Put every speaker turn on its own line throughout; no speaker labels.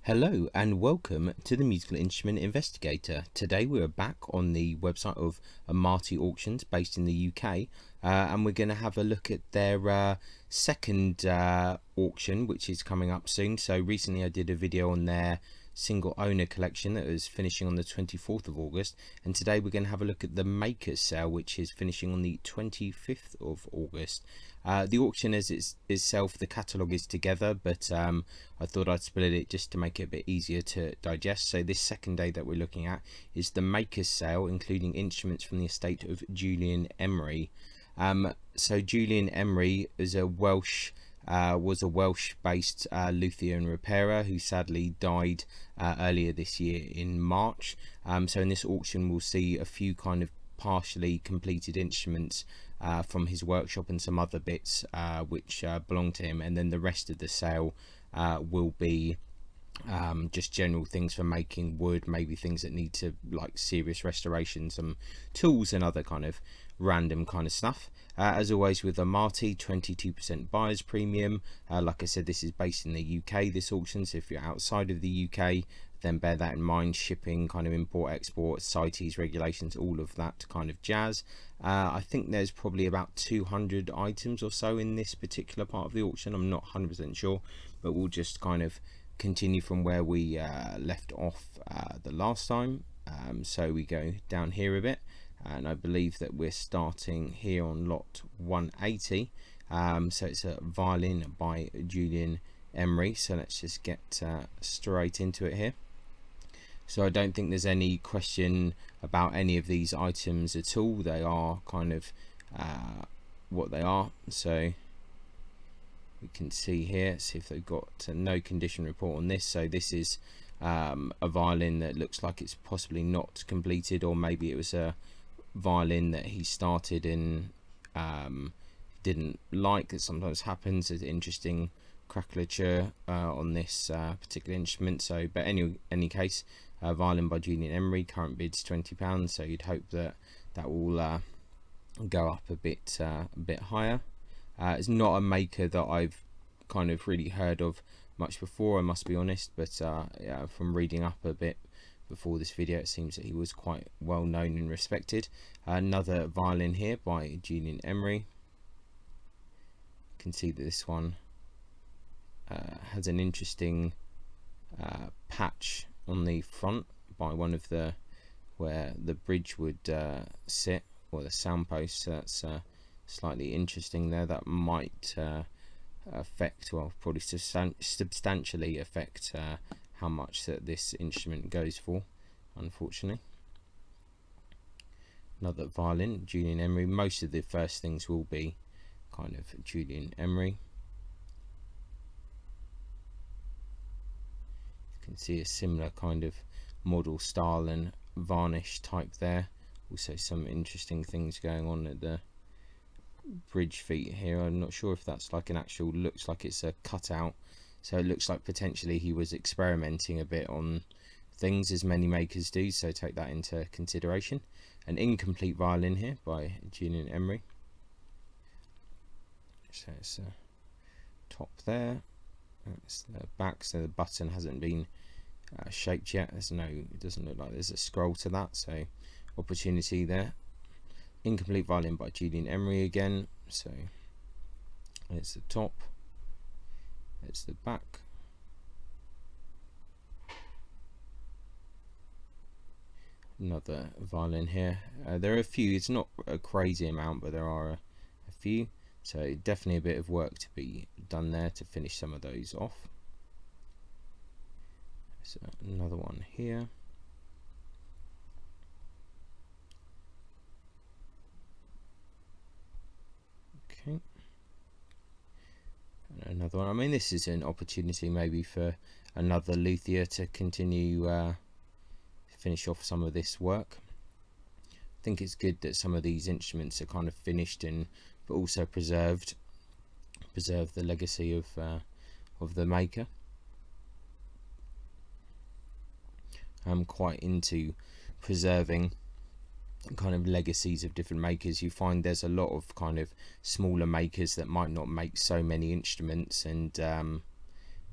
Hello and welcome to the Musical Instrument Investigator. Today we are back on the website of Amati Auctions based in the UK, and we're going to have a look at their second auction, which is coming up soon. So recently I did a video on their single owner collection that was finishing on the 24th of August, and today we're going to have a look at the makers sale, which is finishing on the 25th of August. The auction as itself, the catalogue is together, but I thought I'd split it just to make it a bit easier to digest. So this second day that we're looking at is the makers sale, including instruments from the estate of Julian Emery. So Julian Emery is was a Welsh-based luthier and repairer who sadly died earlier this year in March. So in this auction we'll see a few kind of partially completed instruments from his workshop and some other bits which belong to him, and then the rest of the sale will be just general things for making wood, maybe things that need to like serious restoration, some tools and other kind of random kind of stuff. As always with Amati, 22% buyer's premium. Like I said, this is based in the UK, this auction, so if you're outside of the UK then bear that in mind. Shipping, kind of import export, CITES regulations, all of that kind of jazz. I think there's probably about 200 items or so in this particular part of the auction. I'm not 100% sure, but we'll just kind of continue from where we left off the last time. So we go down here a bit, and I believe that we're starting here on lot 180. So it's a violin by Julian Emery, so let's just get straight into it here. So I don't think there's any question about any of these items at all. They are kind of what they are. So we can see here, see if they've got no condition report on this. So this is a violin that looks like it's possibly not completed, or maybe it was a violin that he started in didn't like. That sometimes happens. There's interesting crackleture on this particular instrument. So but any case, violin by Julian Emery, current bid's £20, so you'd hope that that will go up a bit higher. It's not a maker that I've kind of really heard of much before, I must be honest, but yeah, from reading up a bit before this video, it seems that he was quite well known and respected. Another violin here by Julian Emery. You can see that this one has an interesting patch on the front by one of the where the bridge would sit, or the sound post. So that's slightly interesting there. That might affect, well, probably substantially affect how much that this instrument goes for, unfortunately. Another violin, Julian Emery. Most of the first things will be kind of Julian Emery. You can see a similar kind of model style and varnish type there. Also some interesting things going on at the bridge feet here. I'm not sure if that's like an actual, looks like it's a cutout, so it looks like potentially he was experimenting a bit on things, as many makers do, so take that into consideration. An incomplete violin here by Julian Emery. So it's top there, that's the back, so the button hasn't been shaped yet. There's no, it doesn't look like there's a scroll to that, so opportunity there. Incomplete violin by Julian Emery again. So it's the top, it's the back. Another violin here. There are a few, it's not a crazy amount, but there are a few, so definitely a bit of work to be done there to finish some of those off. So another one here. Okay. And another one. I mean, this is an opportunity maybe for another luthier to continue finish off some of this work. I think it's good that some of these instruments are kind of finished and but also preserve the legacy of the maker. I'm quite into preserving kind of legacies of different makers. You find there's a lot of kind of smaller makers that might not make so many instruments, and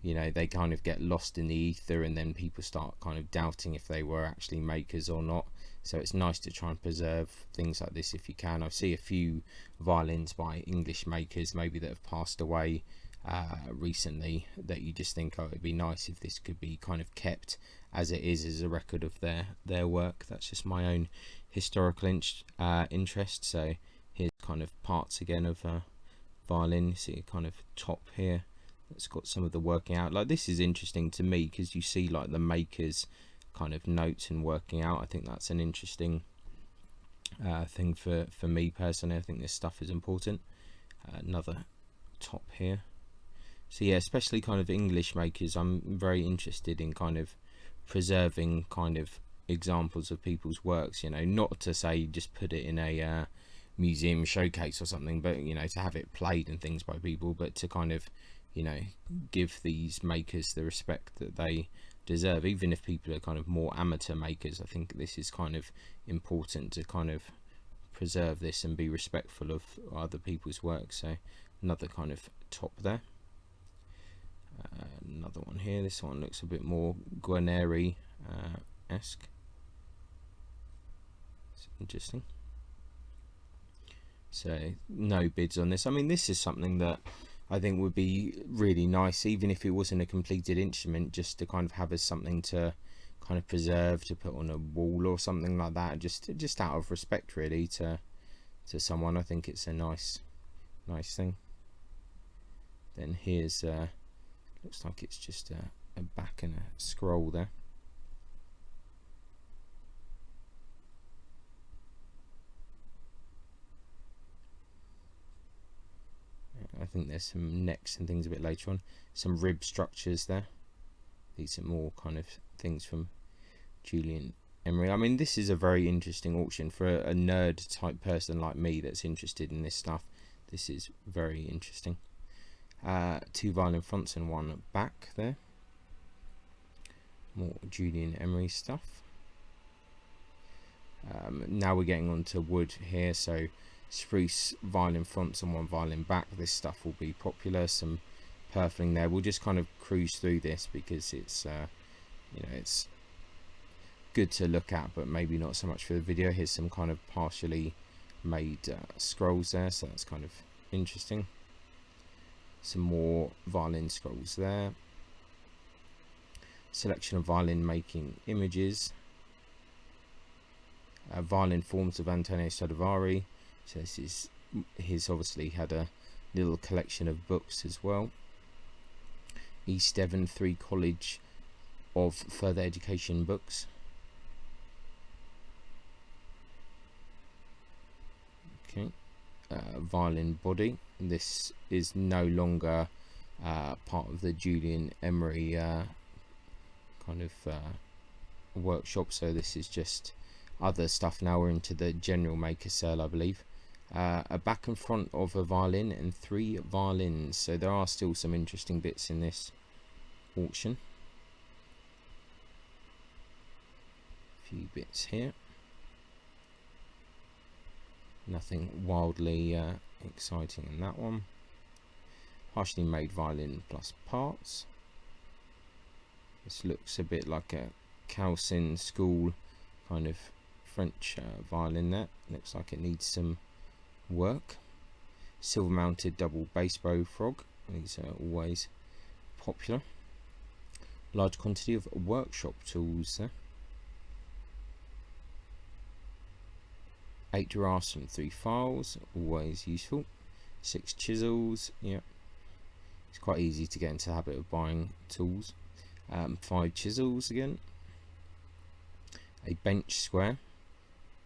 you know, they kind of get lost in the ether, and then people start kind of doubting if they were actually makers or not. So it's nice to try and preserve things like this if you can. I see a few violins by English makers maybe that have passed away recently, that you just think, oh, it'd be nice if this could be kind of kept as it is, as a record of their work. That's just my own historical interest. So here's kind of parts again of violin. You see a kind of top here that's got some of the working out. Like, this is interesting to me because you see like the makers kind of notes and working out. I think that's an interesting thing for me personally. I think this stuff is important. Another top here. So yeah, especially kind of English makers, I'm very interested in kind of preserving kind of examples of people's works, you know, not to say just put it in a museum showcase or something, but, you know, to have it played and things by people, but to kind of, you know, give these makers the respect that they deserve, even if people are kind of more amateur makers. I think this is kind of important to kind of preserve this and be respectful of other people's work. So another kind of top there. Another one here. This one looks a bit more Guarneri esque. It's interesting. So no bids on this. I mean, this is something that I think would be really nice, even if it wasn't a completed instrument, just to kind of have as something to kind of preserve, to put on a wall or something like that, just out of respect really to someone. I think it's a nice thing. Then here's looks like it's just a back and a scroll there. I think there's some necks and things a bit later on. Some rib structures there. These are more kind of things from Julian Emery. I mean, this is a very interesting auction for a nerd type person like me that's interested in this stuff. This is very interesting. 2 violin fronts and 1 back there. More Julian Emery stuff. Now we're getting on to wood here, so spruce violin fronts and 1 violin back. This stuff will be popular. Some purfling there. We'll just kind of cruise through this because it's you know, it's good to look at, but maybe not so much for the video. Here's some kind of partially made scrolls there, so that's kind of interesting. Some more violin scrolls there. Selection of violin making images. Violin forms of Antonio Stradivari. So this is, he's obviously had a little collection of books as well. East Devon 3 College of Further Education books. Okay. Violin body. This is no longer part of the Julian Emery kind of workshop, so this is just other stuff now. We're into the general maker sale, I believe. A back and front of a violin and 3 violins, so there are still some interesting bits in this auction. A few bits here. Nothing wildly exciting in that one. Partially made violin plus parts. This looks a bit like a Calcin school kind of French violin there. Looks like it needs some work. Silver mounted double bass bow frog. These are always popular. Large quantity of workshop tools there. 8 giraffes and 3 files, always useful. 6 chisels, yeah. It's quite easy to get into the habit of buying tools. 5 chisels again. A bench square.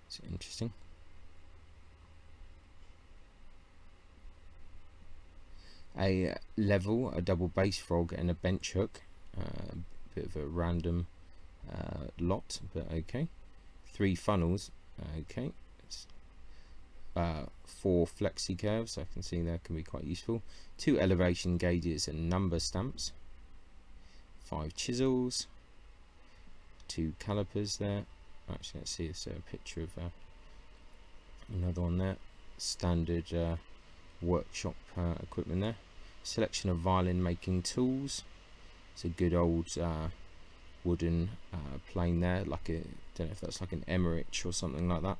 It's interesting. A level, a double bass frog, and a bench hook. Bit of a random lot, but okay. 3 funnels, okay. 4 flexi curves, I can see that can be quite useful. 2 elevation gauges and number stamps. 5 chisels. 2 calipers there. Actually, let's see, it's a picture of another one there. Standard workshop equipment there. Selection of violin making tools. It's a good old wooden plane there, like a, don't know if that's like an Emery or something like that.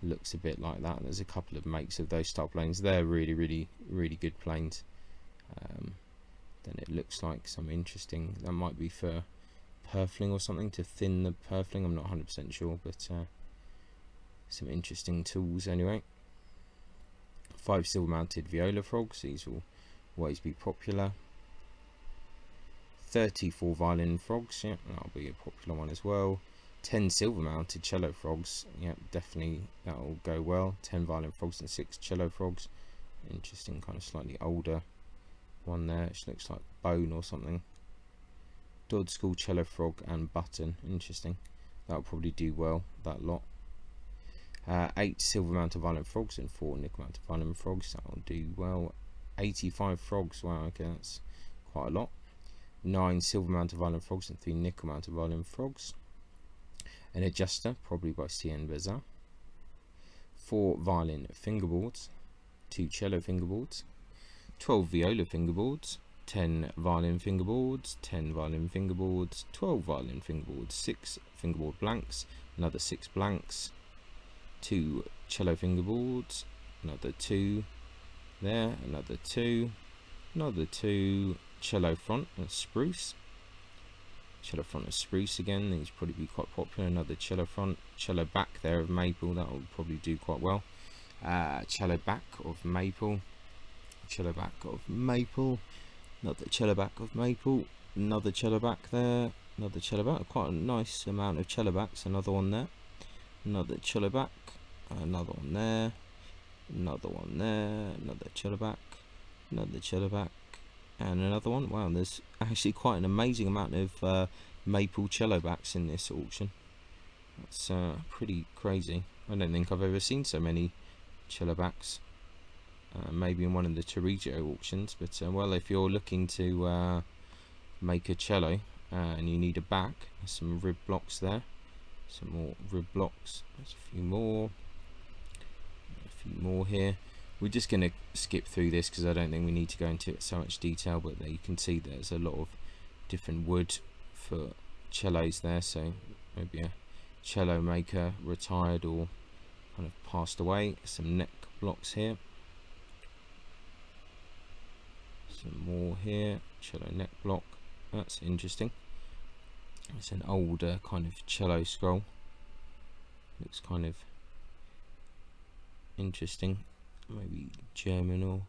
Looks a bit like that. There's a couple of makes of those style planes. They're really good planes. Then it looks like some interesting, that might be for purfling or something, to thin the purfling. I'm not 100% sure, but some interesting tools anyway. 5 silver mounted viola frogs, these will always be popular. 34 violin frogs, yeah, that'll be a popular one as well. 10 silver mounted cello frogs, yeah, definitely that'll go well. 10 violin frogs and 6 cello frogs. Interesting, kind of slightly older one there, which looks like bone or something. Dodd School cello frog and button, interesting. That'll probably do well, that lot. 8 silver mounted violin frogs and 4 nickel mounted violin frogs, that'll do well. 85 frogs, wow, okay, that's quite a lot. 9 silver mounted violin frogs and 3 nickel mounted violin frogs. An adjuster, probably by C.N. Bazin. 4 violin fingerboards, 2 cello fingerboards, 12 viola fingerboards, 10 violin fingerboards, 10 violin fingerboards, 12 violin fingerboards, 6 fingerboard blanks, another 6 blanks, 2 cello fingerboards, another 2 there, another 2, another 2, cello front and spruce. Cello front of spruce again, these probably be quite popular. Another cello front, cello back there of maple, that will probably do quite well. Cello back of maple, cello back of maple, another cello back of maple, another cello back there, another cello back, quite a nice amount of cello backs, another one there, another cello back, another one there, another one there, another cello back, another cello back, and another one. Wow, there's actually quite an amazing amount of maple cello backs in this auction. That's pretty crazy. I don't think I've ever seen so many cello backs. Maybe in one of the Torrigo auctions, but well, if you're looking to make a cello and you need a back, there's some rib blocks there, some more rib blocks, there's a few more here. We're just going to skip through this because I don't think we need to go into it so much detail, but there you can see there's a lot of different wood for cellos there, so maybe a cello maker retired or kind of passed away. Some neck blocks here, some more here, cello neck block, that's interesting. It's an older kind of cello scroll, looks kind of interesting, maybe German or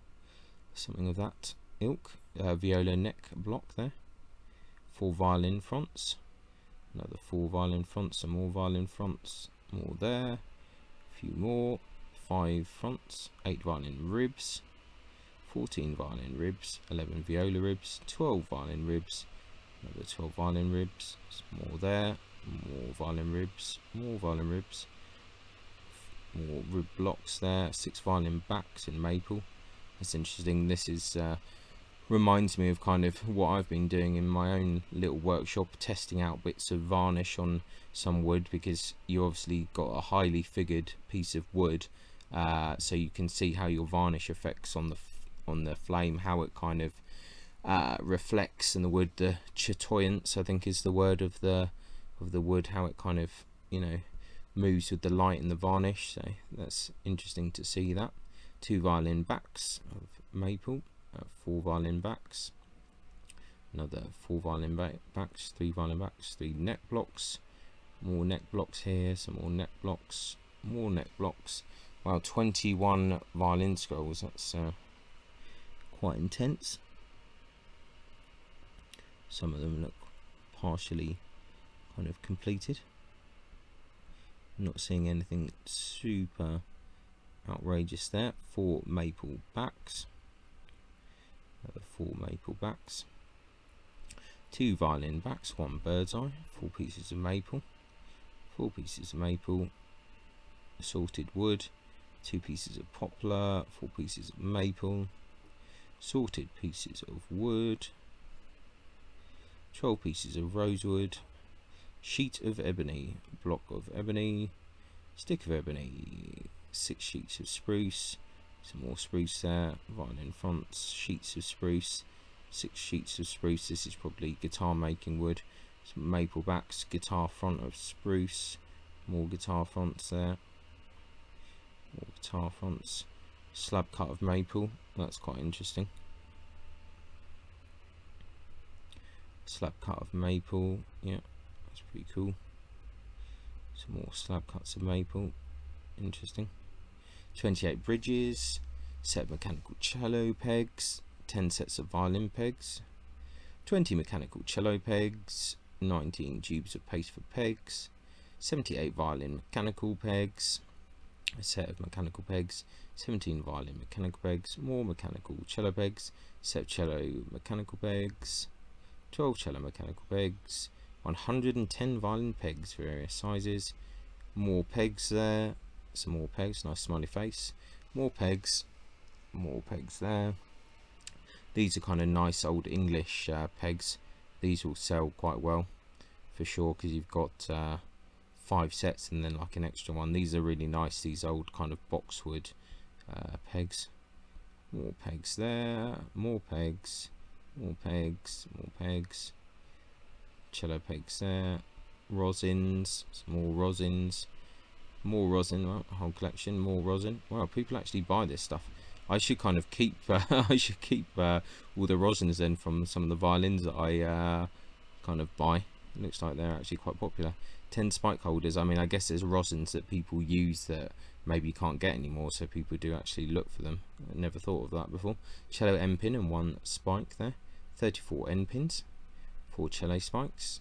something of that ilk. Viola neck block there. 4 violin fronts, another 4 violin fronts, some more violin fronts, more there, a few more. 5 fronts, 8 violin ribs, 14 violin ribs, 11 viola ribs, 12 violin ribs, another 12 violin ribs, some more there, more violin ribs, more violin ribs, more rib blocks there. 6 violin backs in maple. That's interesting. This is reminds me of kind of what I've been doing in my own little workshop, testing out bits of varnish on some wood, because you obviously got a highly figured piece of wood, so you can see how your varnish affects on the flame, how it kind of reflects in the wood. The chatoyance, I think, is the word of the wood, how it kind of, you know, moves with the light and the varnish. So that's interesting to see that. 2 violin backs of maple, 4 violin backs, another 4 violin backs, 3 violin backs, 3 neck blocks, more neck blocks here, some more neck blocks, more neck blocks. Wow, 21 violin scrolls, that's quite intense. Some of them look partially kind of completed. Not seeing anything super outrageous there. 4 maple backs, another 4 maple backs, 2 violin backs, 1 bird's eye, 4 pieces of maple, 4 pieces of maple, assorted wood, 2 pieces of poplar, 4 pieces of maple, sorted pieces of wood, 12 pieces of rosewood, sheet of ebony, block of ebony, stick of ebony, 6 sheets of spruce, some more spruce there, violin fronts, sheets of spruce, 6 sheets of spruce. This is probably guitar making wood. Some maple backs, guitar front of spruce, more guitar fronts there, more guitar fronts, slab cut of maple. That's quite interesting. Slab cut of maple, yeah, that's pretty cool. Some more slab cuts of maple, interesting. 28 bridges, set of mechanical cello pegs, 10 sets of violin pegs, 20 mechanical cello pegs, 19 tubes of paste for pegs, 78 violin mechanical pegs, a set of mechanical pegs, 17 violin mechanical pegs, more mechanical cello pegs, set of cello mechanical pegs, 12 cello mechanical pegs, 110 violin pegs, various sizes, more pegs there, some more pegs, nice smiley face, more pegs there. These are kind of nice old English pegs. These will sell quite well for sure, because you've got 5 sets and then like an extra one. These are really nice, these old kind of boxwood pegs. More pegs there, more pegs, more pegs, more pegs, cello pegs there, rosins, some more rosins, more rosin, well, a whole collection, more rosin. Wow, people actually buy this stuff. I should kind of keep I should keep all the rosins then from some of the violins that I kind of buy. It looks like they're actually quite popular. 10 spike holders. I mean, I guess there's rosins that people use that maybe you can't get anymore, so people do actually look for them. I never thought of that before. Cello end pin and 1 spike there. 34 end pins, 4 cello spikes,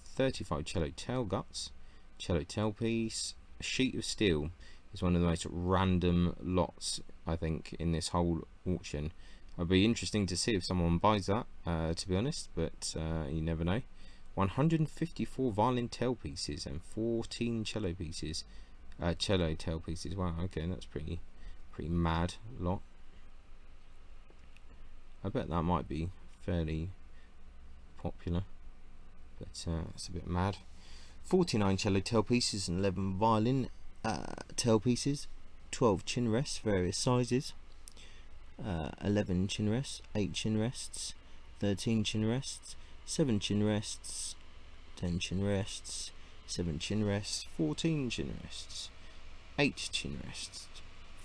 35 cello tail guts, cello tailpiece. A sheet of steel is one of the most random lots, I think, in this whole auction. It'll be interesting to see if someone buys that, to be honest, but you never know. 154 violin tailpieces and 14 cello pieces, cello tailpieces. Wow, okay, that's pretty mad lot. I bet that might be fairly popular, but it's a bit mad. 49 cello tailpieces and 11 violin tailpieces, 12 chin rests, various sizes, 11 chin rests, 8 chin rests, 13 chin rests, 7 chin rests, 10 chin rests, 7 chin rests, 14 chin rests, 8 chin rests,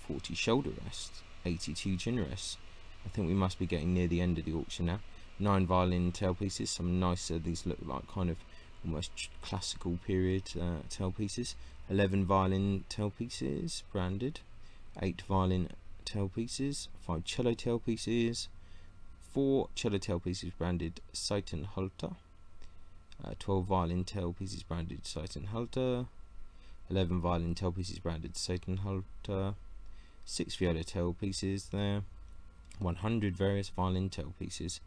40 shoulder rests, 82 chin rests. I think we must be getting near the end of the auction now. 9 violin tailpieces, some nicer, these look like kind of almost classical period tailpieces. 11 violin tailpieces branded, 8 violin tailpieces, 5 cello tailpieces, 4 cello tailpieces branded Seitenhalter, 12 violin tailpieces branded Seitenhalter, 11 violin tailpieces branded Seitenhalter, 6 viola tailpieces there, 100 various violin tailpieces,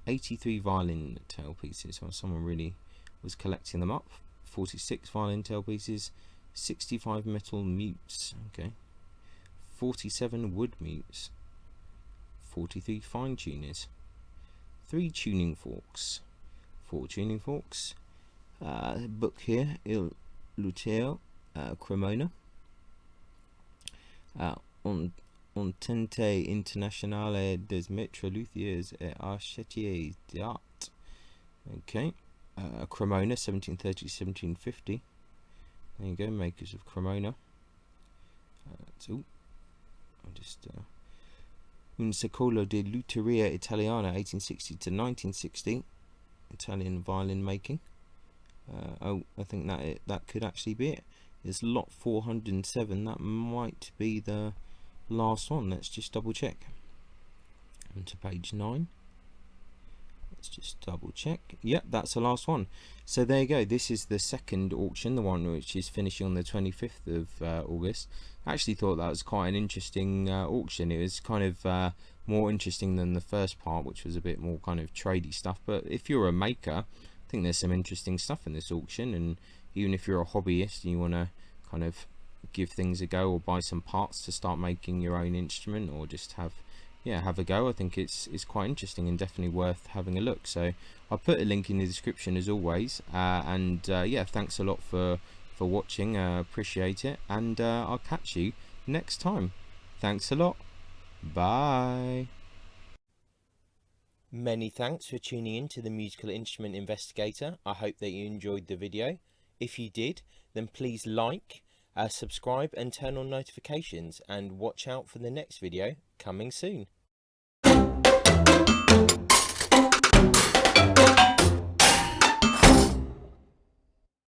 83 violin tailpieces. Well, someone really was collecting them up. 46 violin tailpieces, 65 metal mutes, okay, 47 wood mutes, 43 fine tuners, 3 tuning forks, 4 tuning forks, book here, Il Luteo Cremona, Entente Internationale des Maîtres Luthiers et Architectes d'Art, okay. Cremona 1730-1750. There you go, makers of Cremona. So I'll just Un secolo di luteria italiana 1860 to 1960. Italian violin making. Oh, I think that could actually be it. It's lot 407. That might be the last one. Let's just double check. On to page 9. Let's just double check. Yep, that's the last one. So there you go. This is the second auction, the one which is finishing on the 25th of August. I actually thought that was quite an interesting auction. It was kind of more interesting than the first part, which was a bit more kind of tradey stuff. But if you're a maker, I think there's some interesting stuff in this auction. And even if you're a hobbyist and you want to kind of give things a go or buy some parts to start making your own instrument, or just have a go, I think it's quite interesting and definitely worth having a look. So I'll put a link in the description as always, and yeah, thanks a lot for watching. Appreciate it, and I'll catch you next time. Thanks a lot. Bye. Many thanks for tuning in to the Musical Instrument Investigator. I hope that you enjoyed the video. If you did, then please like, subscribe and turn on notifications, and watch out for the next video coming soon.